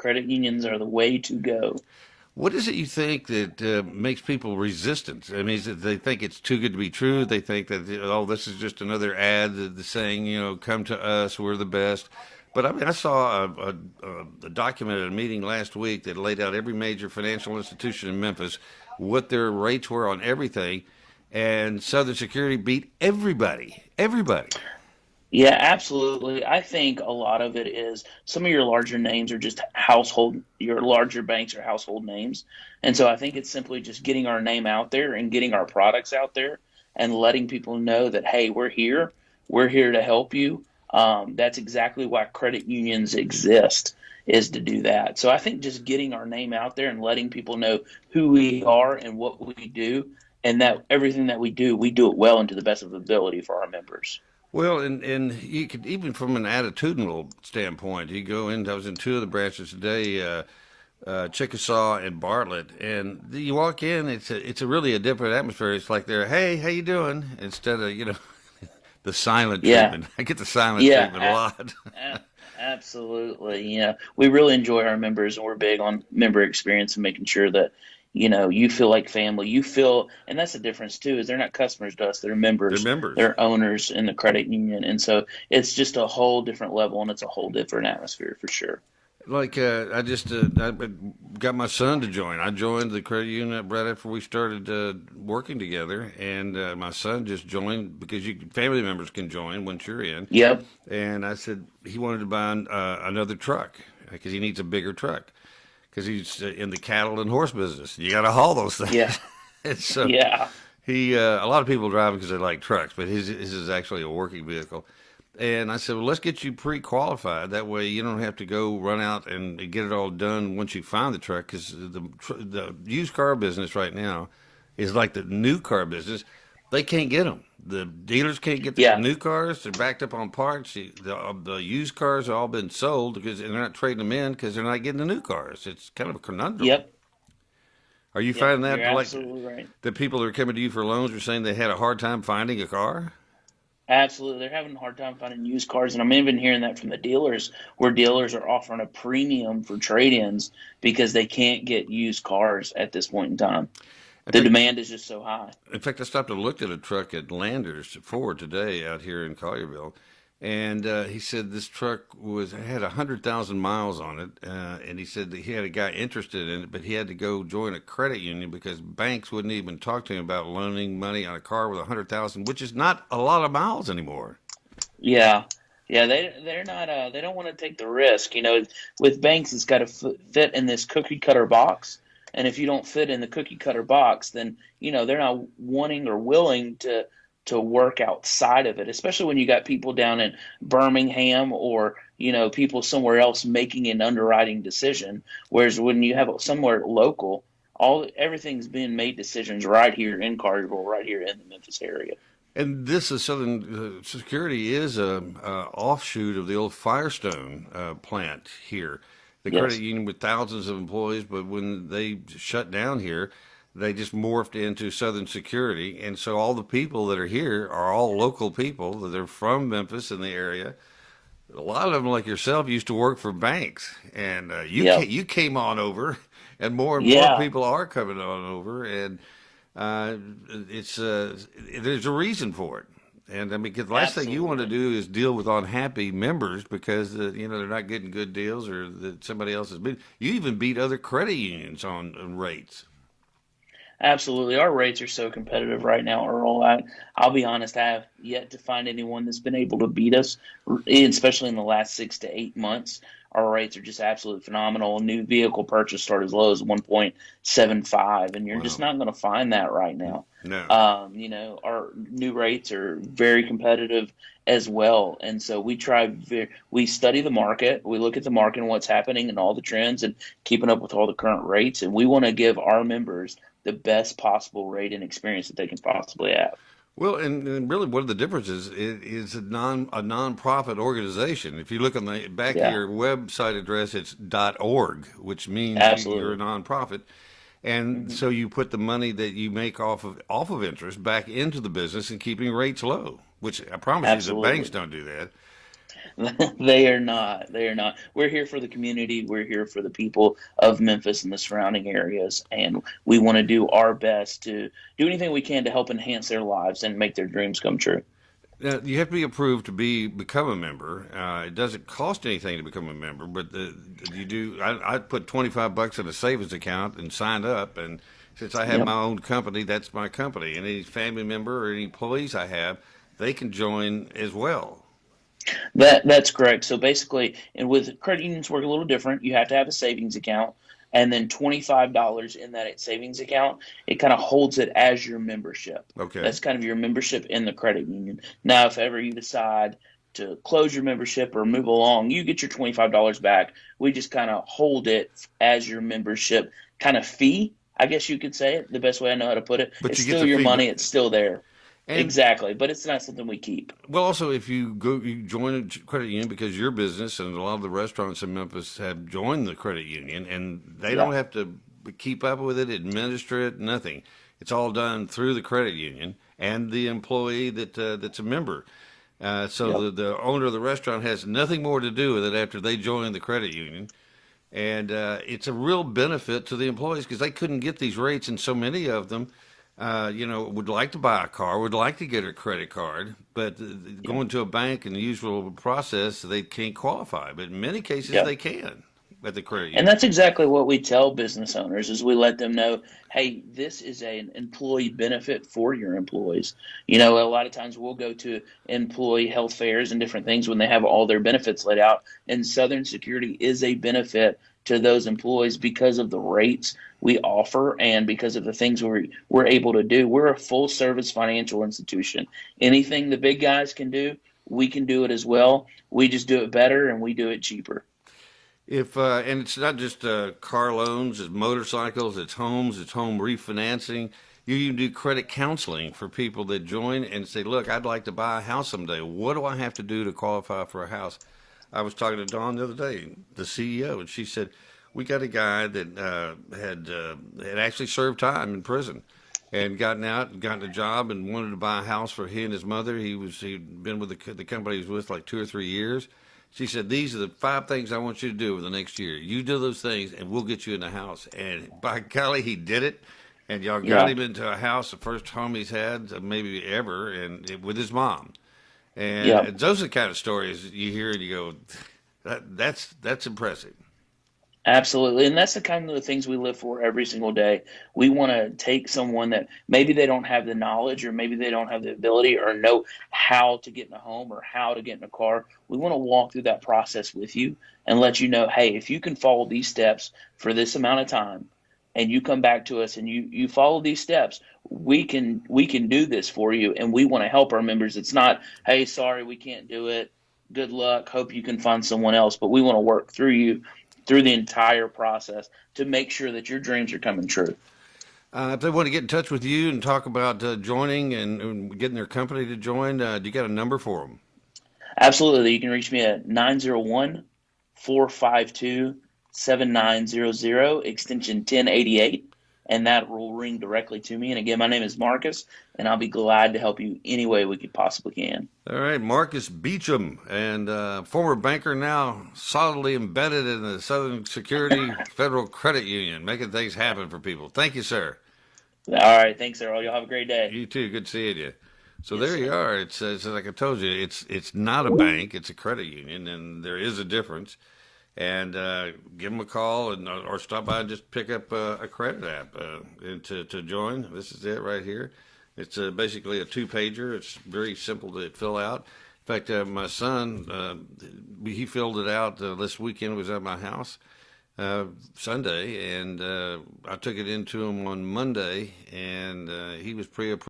Credit unions are the way to go. What is it you think that makes people resistant? I mean, is it they think it's too good to be true? They think that, oh, this is just another ad that's saying, come to us, we're the best. But I mean, I saw a document at a meeting last week that laid out every major financial institution in Memphis, what their rates were on everything, and Southern Security beat everybody. Everybody. Yeah, absolutely. I think a lot of it is some of your larger names are just household, your larger banks are household names. And so I think it's simply just getting our name out there and getting our products out there and letting people know that, hey, we're here. We're here to help you. That's exactly why credit unions exist, is to do that. So I think just getting our name out there and letting people know who we are and what we do, and that everything that we do it well and to the best of ability for our members. Well, and you could even from an attitudinal standpoint, you go in. I was in two of the branches today, Chickasaw and Bartlett, and you walk in. It's a really a different atmosphere. It's like they're, hey, how you doing? Instead of the silent Yeah. treatment. I get the silent treatment a Yeah, lot. absolutely. We really enjoy our members, and we're big on member experience and making sure that you feel like family. You feel, and that's the difference too. Is they're not customers to us; they're They're members. members. They're owners in the credit union, and so it's just a whole different level, and it's a whole different atmosphere for sure. Like I got my son to join. I joined the credit union right after we started working together, and my son just joined because family members can join once you're in. Yep. And I said he wanted to buy another truck because he needs a bigger truck because he's in the cattle and horse business. You got to haul those Yeah. things. And so Yeah. a lot of people drive because they like trucks, but his is actually a working vehicle. And I said, well, let's get you pre-qualified. That way you don't have to go run out and get it all done once you find the truck because the used car business right now is like the new car business. They can't get them. The dealers can't get the Yeah. new cars. They're backed up on parts. The used cars have all been sold because and they're not trading them in because they're not getting the new cars. It's kind of a conundrum. Yep. Are you Yep. finding You're that like absolutely right. the people that are coming to you for loans are saying they had a hard time finding a car? Absolutely. They're having a hard time finding used cars. And I'm even hearing that from the dealers, where dealers are offering a premium for trade-ins because they can't get used cars at this point in time. In The fact, demand is just so high. In fact, I stopped and looked at a truck at Landers Ford today out here in Collierville, and he said this truck had 100,000 miles on it, and he said that he had a guy interested in it, but he had to go join a credit union because banks wouldn't even talk to him about loaning money on a car with 100,000, which is not a lot of miles anymore. Yeah. Yeah, they're not they don't want to take the risk. With banks it's got to fit in this cookie cutter box. And if you don't fit in the cookie cutter box, then they're not wanting or willing to work outside of it, especially when you got people down in Birmingham or people somewhere else making an underwriting decision. Whereas when you have it somewhere local, everything's being made decisions right here in Carterville, right here in the Memphis area. And this is Southern Security is a offshoot of the old Firestone plant here, the credit Yes. union with thousands of employees. But when they shut down here, they just morphed into Southern Security, and so all the people that are here are all local people that are from Memphis in the area. A lot of them, like yourself, used to work for banks, and Yep. you came on over, and more Yeah. people are coming on over, and uh, it's there's a reason for it. And I mean, 'cause the last thing you want to Absolutely. do is deal with unhappy members because they're not getting good deals or that somebody else has been. You even beat other credit unions on rates. Absolutely. Our rates are so competitive right now, Earl. I'll be honest, I have yet to find anyone that's been able to beat us, especially in the last 6 to 8 months. Our rates are just absolutely phenomenal. A new vehicle purchase start as low as 1.75, and you're just Wow. not going to find that right now. No. Our new rates are very competitive as well, and so we study the market, we look at the market and what's happening and all the trends, and keeping up with all the current rates, and we want to give our members the best possible rate and experience that they can possibly have. Well, and really, one of the differences is a nonprofit organization. If you look on the back of Yeah, your website address, it's .org, which means you're a absolutely. nonprofit, and Hmm. so you put the money that you make off of interest back into the business and keeping rates low. Which I promise you, the banks Absolutely. don't do that. They are not. They are not. We're here for the community. We're here for the people of Memphis and the surrounding areas, and we want to do our best to do anything we can to help enhance their lives and make their dreams come true. Now, you have to be approved to become a member. It doesn't cost anything to become a member, but you do. I put $25 in a savings account and signed up, and since I have Yep. my own company, that's my company. And any family member or any employees I have, they can join as well. That's correct. So basically, and with credit unions work a little different. You have to have a savings account, and then $25 in that savings account, it kind of holds it as your membership. Okay. That's kind of your membership in the credit union. Now, if ever you decide to close your membership or move along, you get your $25 back. We just kind of hold it as your membership kind of fee. I guess you could say it the best way I know how to put it. But It's you get still the your fee. money. It's still there. And Exactly. But it's not something we keep. well, also, if you join a credit union because your business and a lot of the restaurants in Memphis have joined the credit union, and they Yeah. don't have to keep up with it, administer it, nothing. It's all done through the credit union and the employee that's a member. So Yep. the owner of the restaurant has nothing more to do with it after they join the credit union. And it's a real benefit to the employees because they couldn't get these rates, and so many of them, would like to buy a car, would like to get a credit card, but Yep. going to a bank and the usual process, they can't qualify. But in many cases, Yep. they can at the credit And union. that's exactly what we tell business owners is we let them know, hey, this is an employee benefit for your employees. A lot of times we'll go to employee health fairs and different things when they have all their benefits laid out. And Southern Security is a benefit to those employees because of the rates we offer and because of the things we're able to do. We're a full service financial institution. Anything the big guys can do, we can do it as well. We just do it better and we do it cheaper. If and it's not just car loans, it's motorcycles, it's homes, it's home refinancing. You even do credit counseling for people that join and say, "Look, I'd like to buy a house someday. What do I have to do to qualify for a house?" I was talking to Dawn the other day, the CEO, and she said, "We got a guy that had actually served time in prison, and gotten out, and gotten a job, and wanted to buy a house for he and his mother. He'd been with the company he was with like 2 or 3 years." She said, "These are the 5 things I want you to do over the next year. You do those things, and we'll get you in the house." And by golly, he did it. And y'all got Yeah. him into a house, the first home he's had maybe ever, with his mom. Yeah. And those are the kind of stories you hear and you go, that's impressive. Absolutely. And that's the kind of the things we live for every single day. We want to take someone that maybe they don't have the knowledge or maybe they don't have the ability or know how to get in a home or how to get in a car. We want to walk through that process with you and let you know, hey, if you can follow these steps for this amount of time and you come back to us and you follow these steps, we can do this for you and we want to help our members. It's not, hey, sorry, we can't do it. Good luck. Hope you can find someone else. But we want to work through you through the entire process to make sure that your dreams are coming true. If they want to get in touch with you and talk about joining and getting their company to join, do you got a number for them? Absolutely. You can reach me at 901-452-7900, extension 1088, and that will ring directly to me. And again, my name is Marcus, and I'll be glad to help you any way we could possibly can. All right, Marcus Beecham, and former banker, now solidly embedded in the Southern Security Federal Credit Union, making things happen for people. Thank you, sir. All right. Thanks, Earl. Y'all have a great day. You too. Good seeing you. So Yes, there you sir. are. It's like I told you. It's not a bank. It's a credit union, and there is a difference. And give them a call and or stop by and just pick up a credit app and to join. This is it right here. It's basically a two-pager. It's very simple to fill out. In fact, my son, he filled it out this weekend. Was at my house Sunday, and I took it into him on Monday, and he was pre-approved.